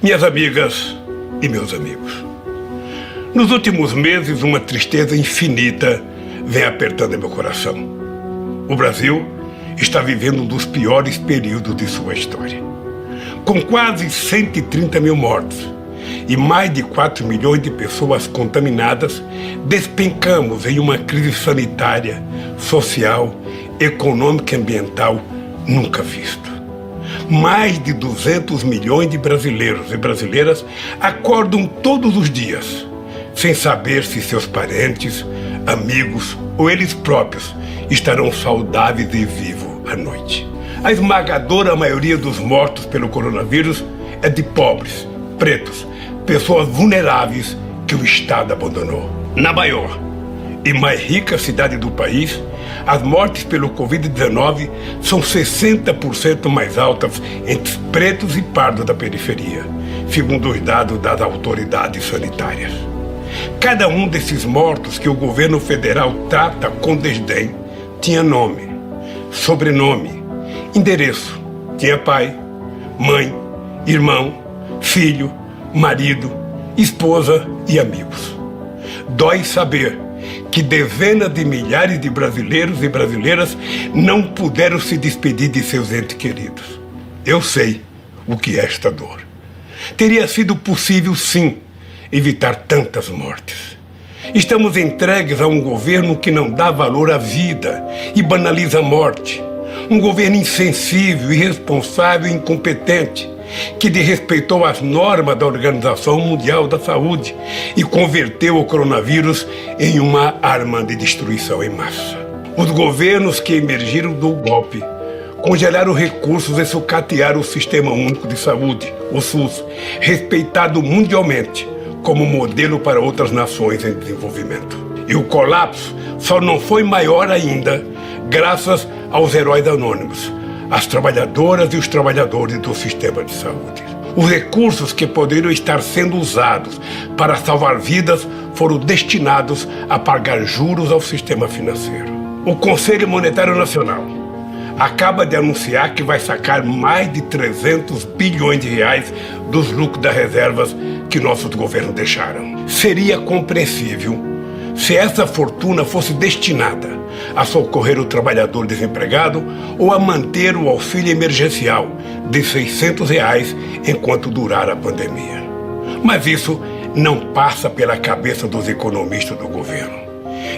Minhas amigas e meus amigos, nos últimos meses uma tristeza infinita vem apertando meu coração. O Brasil está vivendo um dos piores períodos de sua história. Com quase 130 mil mortos e mais de 4 milhões de pessoas contaminadas, despencamos em uma crise sanitária, social, econômica e ambiental nunca vista. Mais de 200 milhões de brasileiros e brasileiras acordam todos os dias, sem saber se seus parentes, amigos ou eles próprios estarão saudáveis e vivos à noite. A esmagadora maioria dos mortos pelo coronavírus é de pobres, pretos, pessoas vulneráveis que o Estado abandonou. Na maior e mais rica cidade do país, as mortes pelo Covid-19 são 60% mais altas entre pretos e pardos da periferia, segundo os dados das autoridades sanitárias. Cada um desses mortos que o governo federal trata com desdém tinha nome, sobrenome, endereço, tinha pai, mãe, irmão, filho, marido, esposa e amigos. Dói saber que dezenas de milhares de brasileiros e brasileiras não puderam se despedir de seus entes queridos. Eu sei o que é esta dor. Teria sido possível, sim, evitar tantas mortes. Estamos entregues a um governo que não dá valor à vida e banaliza a morte. Um governo insensível, irresponsável e incompetente, que desrespeitou as normas da Organização Mundial da Saúde e converteu o coronavírus em uma arma de destruição em massa. Os governos que emergiram do golpe congelaram recursos e sucatearam o Sistema Único de Saúde, o SUS, respeitado mundialmente como modelo para outras nações em desenvolvimento. E o colapso só não foi maior ainda graças aos heróis anônimos, as trabalhadoras e os trabalhadores do sistema de saúde. Os recursos que poderiam estar sendo usados para salvar vidas foram destinados a pagar juros ao sistema financeiro. O Conselho Monetário Nacional acaba de anunciar que vai sacar mais de 300 bilhões de reais dos lucros das reservas que nossos governos deixaram. Seria compreensível se essa fortuna fosse destinada a socorrer o trabalhador desempregado ou a manter o auxílio emergencial de R$600 enquanto durar a pandemia. Mas isso não passa pela cabeça dos economistas do governo.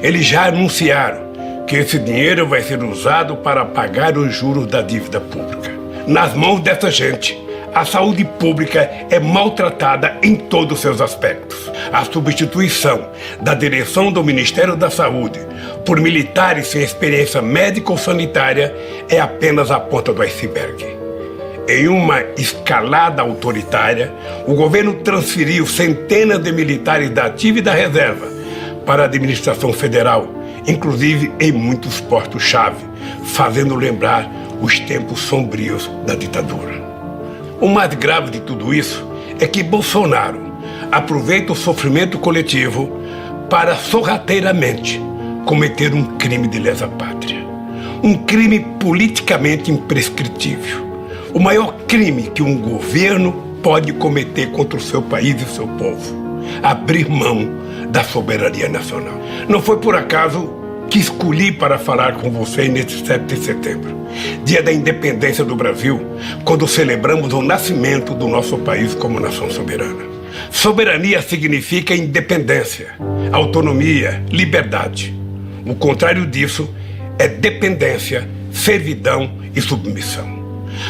Eles já anunciaram que esse dinheiro vai ser usado para pagar os juros da dívida pública. Nas mãos dessa gente, a saúde pública é maltratada em todos os seus aspectos. A substituição da direção do Ministério da Saúde por militares sem experiência médica ou sanitária é apenas a ponta do iceberg. Em uma escalada autoritária, o governo transferiu centenas de militares da ativa e da reserva para a administração federal, inclusive em muitos postos-chave, fazendo lembrar os tempos sombrios da ditadura. O mais grave de tudo isso é que Bolsonaro aproveita o sofrimento coletivo para sorrateiramente cometer um crime de lesa pátria. Um crime politicamente imprescritível. O maior crime que um governo pode cometer contra o seu país e seu povo. Abrir mão da soberania nacional. Não foi por acaso que escolhi para falar com vocês neste 7 de setembro, dia da independência do Brasil, quando celebramos o nascimento do nosso país como nação soberana. Soberania significa independência, autonomia, liberdade. O contrário disso é dependência, servidão e submissão.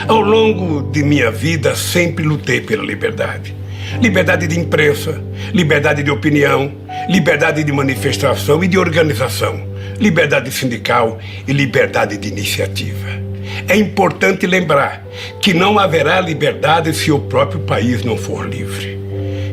Ao longo de minha vida, sempre lutei pela liberdade. Liberdade de imprensa, liberdade de opinião, liberdade de manifestação e de organização, liberdade sindical e liberdade de iniciativa. É importante lembrar que não haverá liberdade se o próprio país não for livre.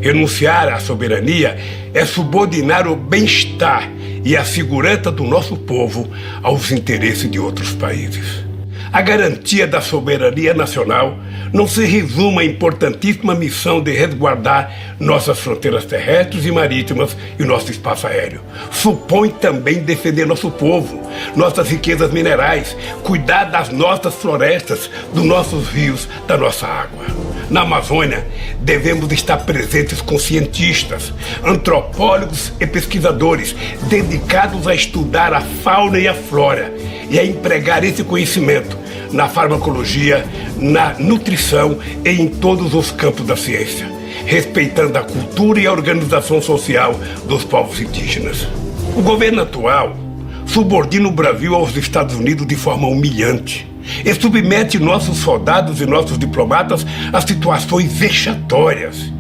Renunciar à soberania é subordinar o bem-estar e a segurança do nosso povo aos interesses de outros países. A garantia da soberania nacional não se resume à importantíssima missão de resguardar nossas fronteiras terrestres e marítimas e nosso espaço aéreo. Supõe também defender nosso povo, nossas riquezas minerais, cuidar das nossas florestas, dos nossos rios, da nossa água. Na Amazônia, devemos estar presentes com cientistas, antropólogos e pesquisadores dedicados a estudar a fauna e a flora e a empregar esse conhecimento na farmacologia, na nutrição e em todos os campos da ciência, respeitando a cultura e a organização social dos povos indígenas. O governo atual subordina o Brasil aos Estados Unidos de forma humilhante e submete nossos soldados e nossos diplomatas a situações vexatórias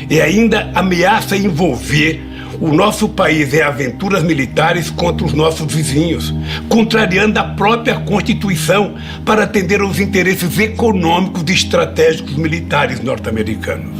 e ainda ameaça envolver o nosso país em aventuras militares contra os nossos vizinhos, contrariando a própria Constituição para atender aos interesses econômicos e estratégicos militares norte-americanos.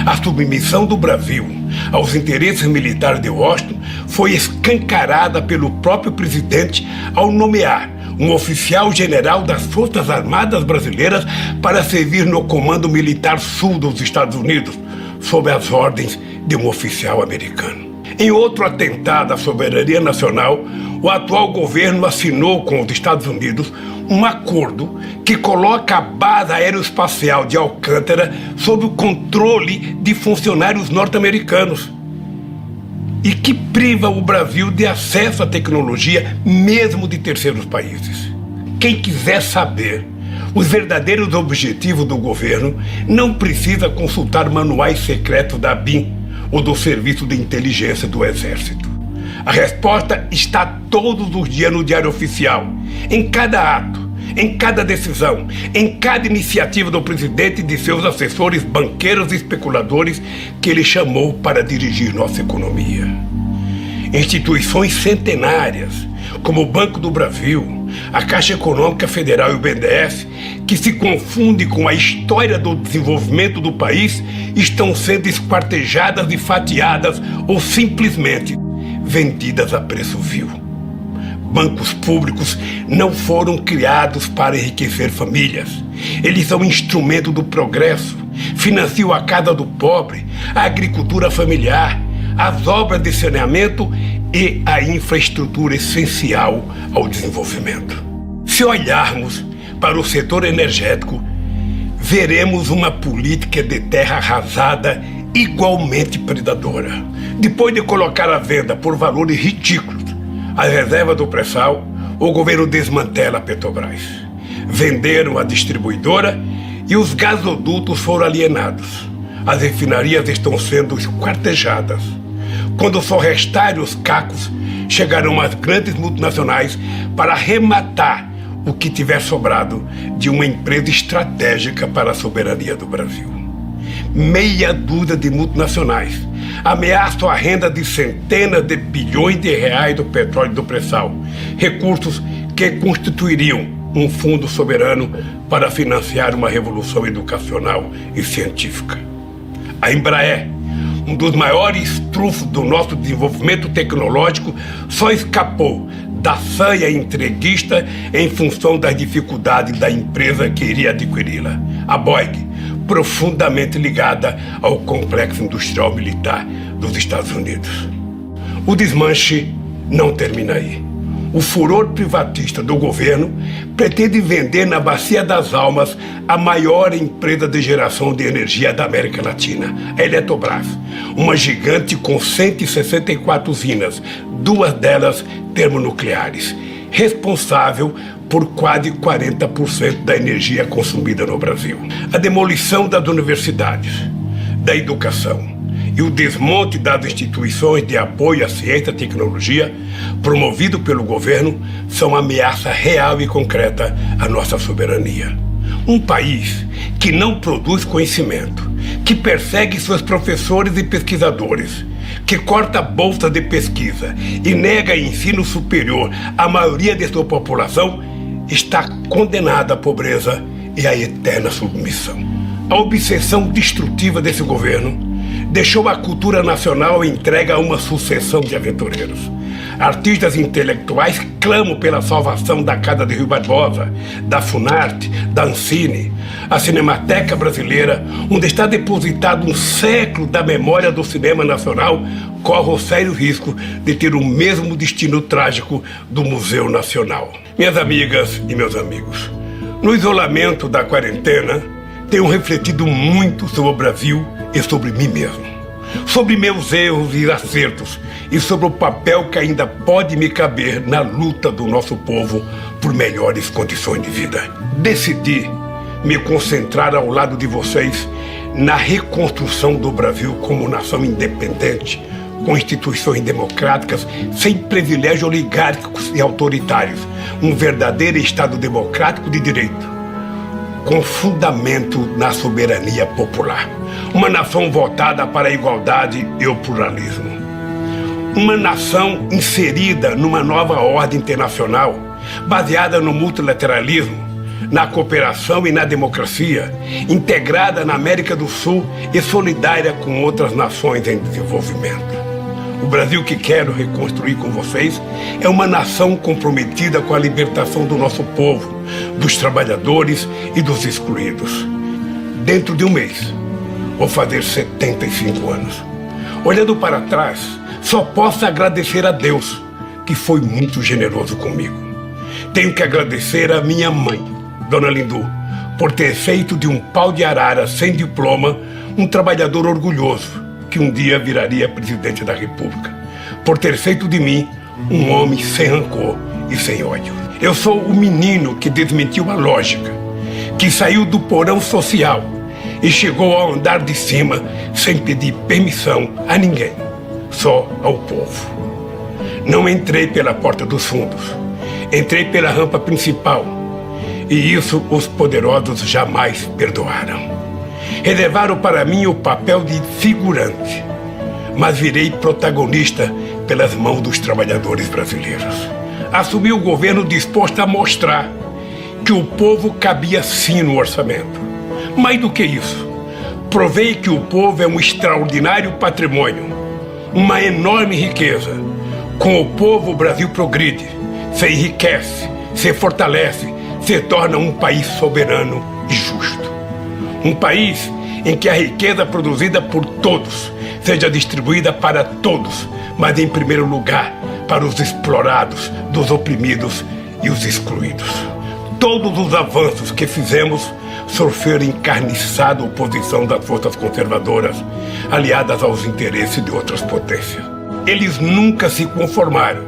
A submissão do Brasil aos interesses militares de Washington foi escancarada pelo próprio presidente ao nomear um oficial general das Forças Armadas Brasileiras para servir no Comando Militar Sul dos Estados Unidos, sob as ordens de um oficial americano. Em outro atentado à soberania nacional, o atual governo assinou com os Estados Unidos um acordo que coloca a base aeroespacial de Alcântara sob o controle de funcionários norte-americanos e que priva o Brasil de acesso à tecnologia mesmo de terceiros países. Quem quiser saber os verdadeiros objetivos do governo não precisa consultar manuais secretos da ABIN ou do Serviço de Inteligência do Exército. A resposta está todos os dias no Diário Oficial, em cada ato, em cada decisão, em cada iniciativa do presidente e de seus assessores, banqueiros e especuladores que ele chamou para dirigir nossa economia. Instituições centenárias, como o Banco do Brasil, a Caixa Econômica Federal e o BNDES, que se confundem com a história do desenvolvimento do país, estão sendo esquartejadas e fatiadas ou simplesmente vendidas a preço vil. Bancos públicos não foram criados para enriquecer famílias. Eles são instrumento do progresso, financiam a casa do pobre, a agricultura familiar, as obras de saneamento e a infraestrutura essencial ao desenvolvimento. Se olharmos para o setor energético, veremos uma política de terra arrasada igualmente predadora. Depois de colocar à venda por valores ridículos as reservas do pré-sal, o governo desmantela a Petrobras. Venderam a distribuidora e os gasodutos foram alienados. As refinarias estão sendo esquartejadas. Quando só restarem os cacos, chegarão as grandes multinacionais para arrematar o que tiver sobrado de uma empresa estratégica para a soberania do Brasil. Meia dúzia de multinacionais ameaçam a renda de centenas de bilhões de reais do petróleo e do pré-sal, recursos que constituiriam um fundo soberano para financiar uma revolução educacional e científica. A Embraer, um dos maiores trunfos do nosso desenvolvimento tecnológico, só escapou da sanha entreguista em função das dificuldades da empresa que iria adquiri-la, a Boeing, profundamente ligada ao complexo industrial militar dos Estados Unidos. O desmanche não termina aí. O furor privatista do governo pretende vender na Bacia das Almas a maior empresa de geração de energia da América Latina, a Eletrobras, uma gigante com 164 usinas, 2 delas termonucleares, responsável por quase 40% da energia consumida no Brasil. A demolição das universidades, da educação e o desmonte das instituições de apoio à ciência e tecnologia, promovido pelo governo, são ameaça real e concreta à nossa soberania. Um país que não produz conhecimento, que persegue seus professores e pesquisadores, que corta bolsa de pesquisa e nega ensino superior à maioria de sua população, está condenada à pobreza e à eterna submissão. A obsessão destrutiva desse governo deixou a cultura nacional entregue a uma sucessão de aventureiros. Artistas intelectuais clamam pela salvação da Casa de Rui Barbosa, da Funarte, da Ancine. A Cinemateca Brasileira, onde está depositado um século da memória do cinema nacional, corre o sério risco de ter o mesmo destino trágico do Museu Nacional. Minhas amigas e meus amigos, no isolamento da quarentena, tenho refletido muito sobre o Brasil e sobre mim mesmo, sobre meus erros e acertos e sobre o papel que ainda pode me caber na luta do nosso povo por melhores condições de vida. Decidi me concentrar ao lado de vocês na reconstrução do Brasil como nação independente, com instituições democráticas, sem privilégios oligárquicos e autoritários, um verdadeiro Estado democrático de direito, com fundamento na soberania popular. Uma nação votada para a igualdade e o pluralismo. Uma nação inserida numa nova ordem internacional, baseada no multilateralismo, na cooperação e na democracia, integrada na América do Sul e solidária com outras nações em desenvolvimento. O Brasil que quero reconstruir com vocês é uma nação comprometida com a libertação do nosso povo, dos trabalhadores e dos excluídos. Dentro de um mês, vou fazer 75 anos. Olhando para trás, só posso agradecer a Deus, que foi muito generoso comigo. Tenho que agradecer a minha mãe, Dona Lindu, por ter feito de um pau de arara sem diploma um trabalhador orgulhoso, que um dia viraria presidente da República, por ter feito de mim um homem sem rancor e sem ódio. Eu sou o menino que desmentiu a lógica, que saiu do porão social e chegou ao andar de cima sem pedir permissão a ninguém, só ao povo. Não entrei pela porta dos fundos, entrei pela rampa principal, e isso os poderosos jamais perdoaram. Reservaram para mim o papel de figurante, mas virei protagonista pelas mãos dos trabalhadores brasileiros. Assumi o governo disposto a mostrar que o povo cabia sim no orçamento. Mais do que isso, provei que o povo é um extraordinário patrimônio, uma enorme riqueza. Com o povo, o Brasil progride, se enriquece, se fortalece, se torna um país soberano e justo. Um país em que a riqueza produzida por todos seja distribuída para todos, mas em primeiro lugar para os explorados, dos oprimidos e os excluídos. Todos os avanços que fizemos sofreram encarniçada oposição das forças conservadoras, aliadas aos interesses de outras potências. Eles nunca se conformaram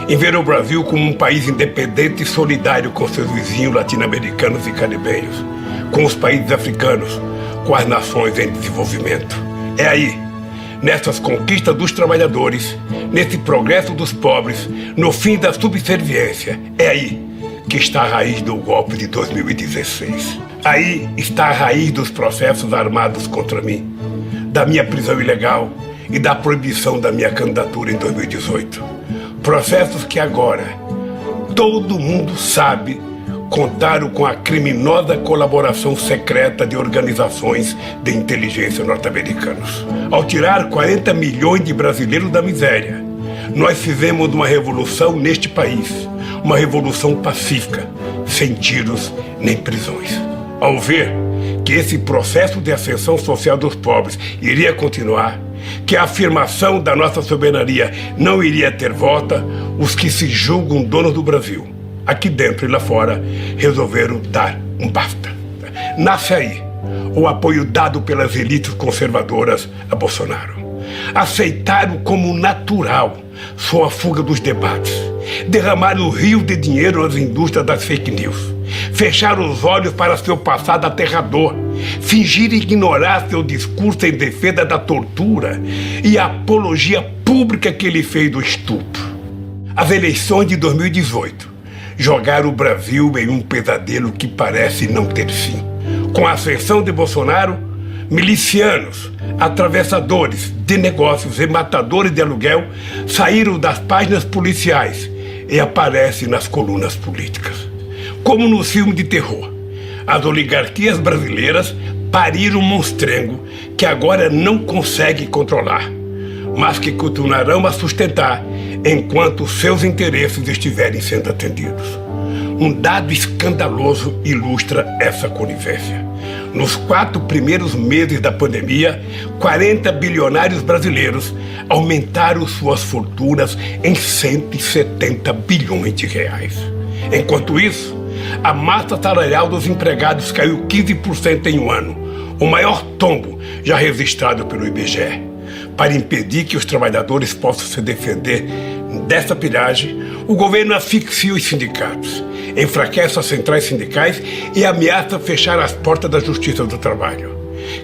em ver o Brasil como um país independente e solidário com seus vizinhos latino-americanos e caribenhos, com os países africanos, com as nações em desenvolvimento. É aí, nessas conquistas dos trabalhadores, nesse progresso dos pobres, no fim da subserviência, é aí que está a raiz do golpe de 2016. Aí está a raiz dos processos armados contra mim, da minha prisão ilegal e da proibição da minha candidatura em 2018. Processos que agora todo mundo sabe contaram com a criminosa colaboração secreta de organizações de inteligência norte-americanos. Ao tirar 40 milhões de brasileiros da miséria, nós fizemos uma revolução neste país, uma revolução pacífica, sem tiros nem prisões. Ao ver que esse processo de ascensão social dos pobres iria continuar, que a afirmação da nossa soberania não iria ter volta, os que se julgam donos do Brasil, aqui dentro e lá fora, resolveram dar um basta. Nasce aí o apoio dado pelas elites conservadoras a Bolsonaro. Aceitaram como natural sua fuga dos debates, derramaram rios de dinheiro nas indústrias das fake news, fecharam os olhos para seu passado aterrador, fingiram ignorar seu discurso em defesa da tortura e a apologia pública que ele fez do estupro. As eleições de 2018 jogaram o Brasil em um pesadelo que parece não ter fim. Com a ascensão de Bolsonaro, milicianos, atravessadores de negócios e matadores de aluguel saíram das páginas policiais e aparecem nas colunas políticas. Como no filme de terror, as oligarquias brasileiras pariram um monstrengo que agora não consegue controlar, mas que continuarão a sustentar enquanto seus interesses estiverem sendo atendidos. Um dado escandaloso ilustra essa conivência. Nos 4 primeiros meses da pandemia, 40 bilionários brasileiros aumentaram suas fortunas em 170 bilhões de reais. Enquanto isso, A massa salarial dos empregados caiu 15% em um ano, o maior tombo já registrado pelo IBGE. Para impedir que os trabalhadores possam se defender dessa pilhagem, o governo asfixia os sindicatos, enfraquece as centrais sindicais e ameaça fechar as portas da Justiça do Trabalho.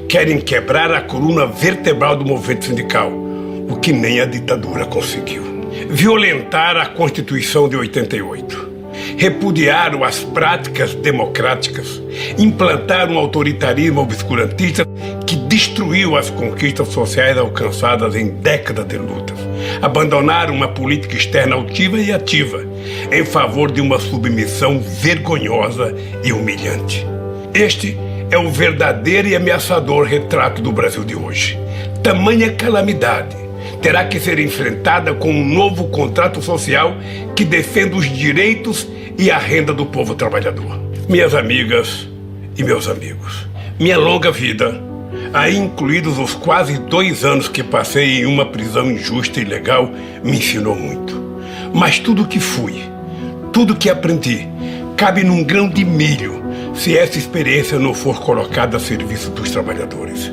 Querem quebrar a coluna vertebral do movimento sindical, o que nem a ditadura conseguiu. Violentar a Constituição de 88. Repudiaram as práticas democráticas, implantaram um autoritarismo obscurantista que destruiu as conquistas sociais alcançadas em décadas de lutas. Abandonaram uma política externa altiva e ativa, em favor de uma submissão vergonhosa e humilhante. Este é o verdadeiro e ameaçador retrato do Brasil de hoje. Tamanha calamidade terá que ser enfrentada com um novo contrato social que defenda os direitos e a renda do povo trabalhador. Minhas amigas e meus amigos, minha longa vida, aí incluídos os quase 2 anos que passei em uma prisão injusta e ilegal, me ensinou muito. Mas tudo que fui, tudo que aprendi, cabe num grão de milho se essa experiência não for colocada a serviço dos trabalhadores.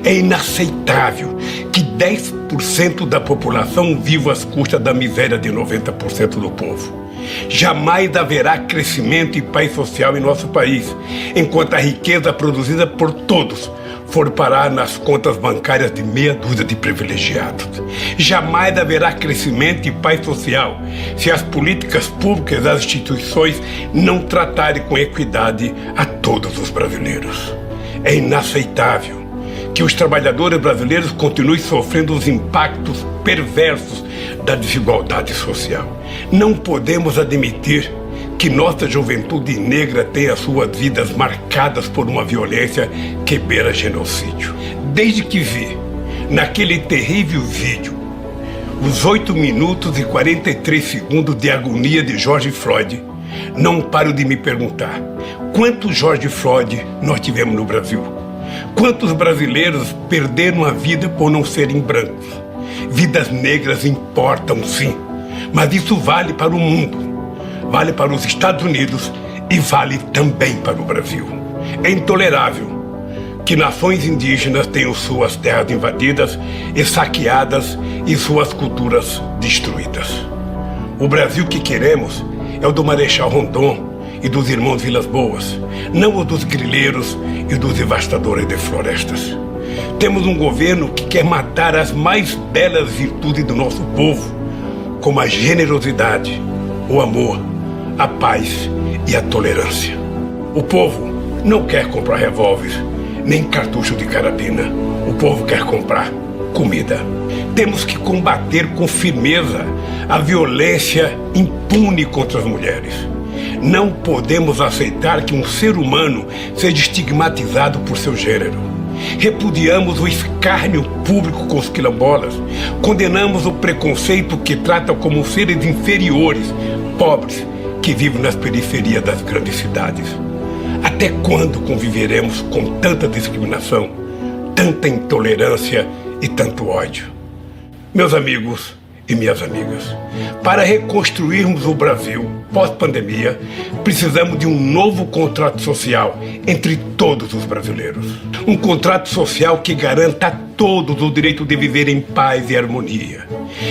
É inaceitável que 10% da população viva às custas da miséria de 90% do povo. Jamais haverá crescimento e paz social em nosso país, enquanto a riqueza produzida por todos for parar nas contas bancárias de meia dúzia de privilegiados. Jamais haverá crescimento e paz social se as políticas públicas e as instituições não tratarem com equidade a todos os brasileiros. É inaceitável que os trabalhadores brasileiros continuem sofrendo os impactos perversos da desigualdade social. Não podemos admitir que nossa juventude negra tenha suas vidas marcadas por uma violência que beira genocídio. Desde que vi, naquele terrível vídeo, os 8 minutos e 43 segundos de agonia de George Floyd, não paro de me perguntar: quantos George Floyd nós tivemos no Brasil? Quantos brasileiros perderam a vida por não serem brancos? Vidas negras importam, sim, mas isso vale para o mundo. Vale para os Estados Unidos e vale também para o Brasil. É intolerável que nações indígenas tenham suas terras invadidas e saqueadas e suas culturas destruídas. O Brasil que queremos é o do Marechal Rondon e dos irmãos Vilas Boas, não o dos grileiros e dos devastadores de florestas. Temos um governo que quer matar as mais belas virtudes do nosso povo, como a generosidade, o amor, a paz e a tolerância. O povo não quer comprar revólver, nem cartucho de carabina. O povo quer comprar comida. Temos que combater com firmeza a violência impune contra as mulheres. Não podemos aceitar que um ser humano seja estigmatizado por seu gênero. Repudiamos o escárnio público com os quilombolas. Condenamos o preconceito que trata como seres inferiores, pobres, que vivem nas periferias das grandes cidades. Até quando conviveremos com tanta discriminação, tanta intolerância e tanto ódio? Meus amigos e minhas amigas, para reconstruirmos o Brasil pós-pandemia, precisamos de um novo contrato social entre todos os brasileiros. Um contrato social que garanta a todos o direito de viver em paz e harmonia,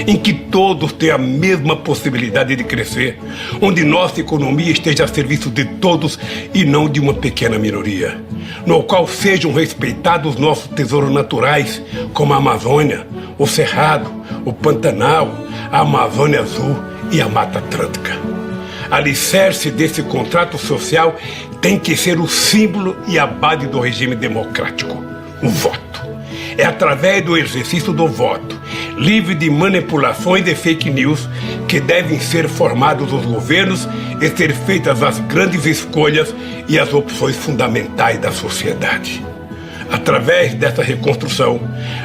em que todos tenham a mesma possibilidade de crescer, onde nossa economia esteja a serviço de todos e não de uma pequena minoria, no qual sejam respeitados nossos tesouros naturais, como a Amazônia, o Cerrado, o Pantanal, a Amazônia Azul e a Mata Atlântica. Alicerce desse contrato social tem que ser o símbolo e a base do regime democrático, o voto. É através do exercício do voto, livre de manipulações e fake news, que devem ser formados os governos e ser feitas as grandes escolhas e as opções fundamentais da sociedade. Através dessa reconstrução,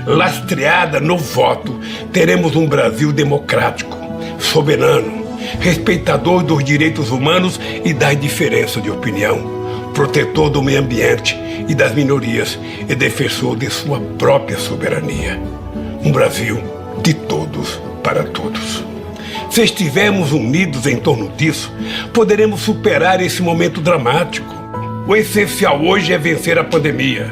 lastreada no voto, teremos um Brasil democrático, soberano, respeitador dos direitos humanos e das diferenças de opinião, protetor do meio ambiente e das minorias e defensor de sua própria soberania. Um Brasil de todos para todos. Se estivermos unidos em torno disso, poderemos superar esse momento dramático. O essencial hoje é vencer a pandemia,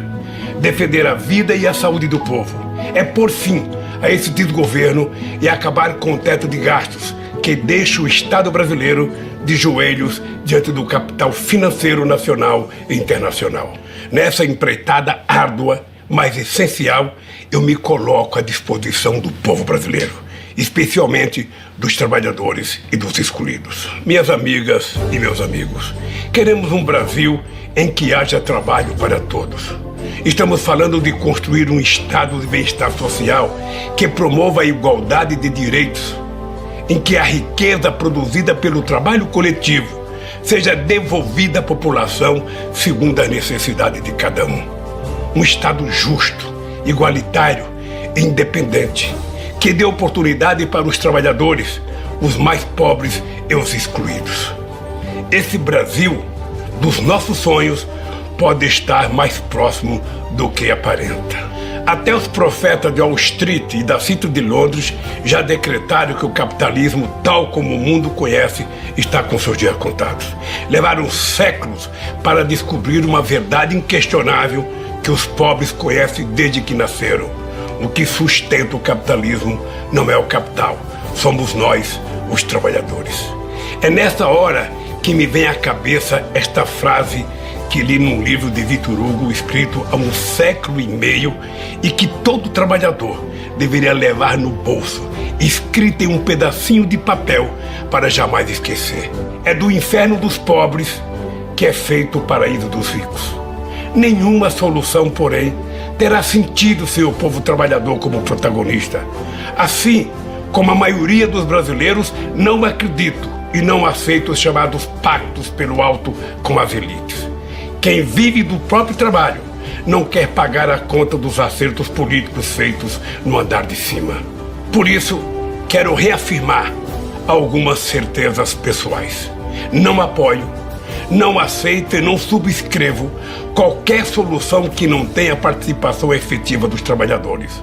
defender a vida e a saúde do povo. É pôr fim a esse desgoverno e acabar com o teto de gastos que deixa o Estado brasileiro de joelhos diante do capital financeiro nacional e internacional. Nessa empreitada árdua, mas essencial, eu me coloco à disposição do povo brasileiro, especialmente dos trabalhadores e dos excluídos. Minhas amigas e meus amigos, queremos um Brasil em que haja trabalho para todos. Estamos falando de construir um estado de bem-estar social que promova a igualdade de direitos, em que a riqueza produzida pelo trabalho coletivo seja devolvida à população segundo a necessidade de cada um. Um Estado justo, igualitário e independente, que dê oportunidade para os trabalhadores, os mais pobres e os excluídos. Esse Brasil dos nossos sonhos pode estar mais próximo do que aparenta. Até os profetas de Wall Street e da City de Londres já decretaram que o capitalismo, tal como o mundo conhece, está com seus dias contados. Levaram séculos para descobrir uma verdade inquestionável que os pobres conhecem desde que nasceram. O que sustenta o capitalismo não é o capital, somos nós, os trabalhadores. É nessa hora que me vem à cabeça esta frase que li num livro de Victor Hugo, escrito há 1 século e meio, e que todo trabalhador deveria levar no bolso, escrita em um pedacinho de papel para jamais esquecer. É do inferno dos pobres que é feito o paraíso dos ricos. Nenhuma solução, porém, terá sentido sem o povo trabalhador como protagonista. Assim como a maioria dos brasileiros não acredito e não aceito os chamados pactos pelo alto com as elites. Quem vive do próprio trabalho não quer pagar a conta dos acertos políticos feitos no andar de cima. Por isso, quero reafirmar algumas certezas pessoais. Não apoio, não aceito e não subscrevo qualquer solução que não tenha participação efetiva dos trabalhadores.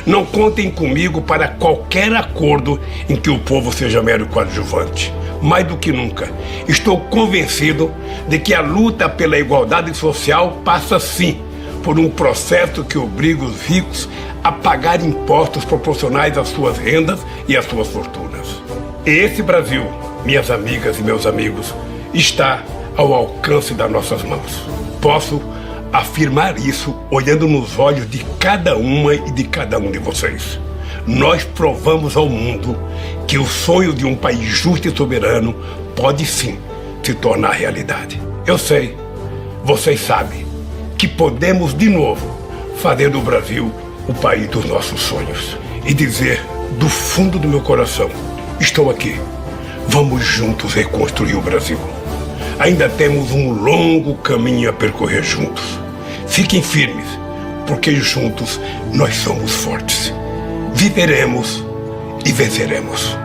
Não contem comigo para qualquer acordo em que o povo seja mero coadjuvante. Mais do que nunca, estou convencido de que a luta pela igualdade social passa sim por um processo que obriga os ricos a pagar impostos proporcionais às suas rendas e às suas fortunas. E esse Brasil, minhas amigas e meus amigos, está ao alcance das nossas mãos. Posso afirmar isso olhando nos olhos de cada uma e de cada um de vocês. Nós provamos ao mundo que o sonho de um país justo e soberano pode sim se tornar realidade. Eu sei, vocês sabem, que podemos de novo fazer do Brasil o país dos nossos sonhos. E dizer do fundo do meu coração, estou aqui, vamos juntos reconstruir o Brasil. Ainda temos um longo caminho a percorrer juntos. Fiquem firmes, porque juntos nós somos fortes. Viveremos e venceremos.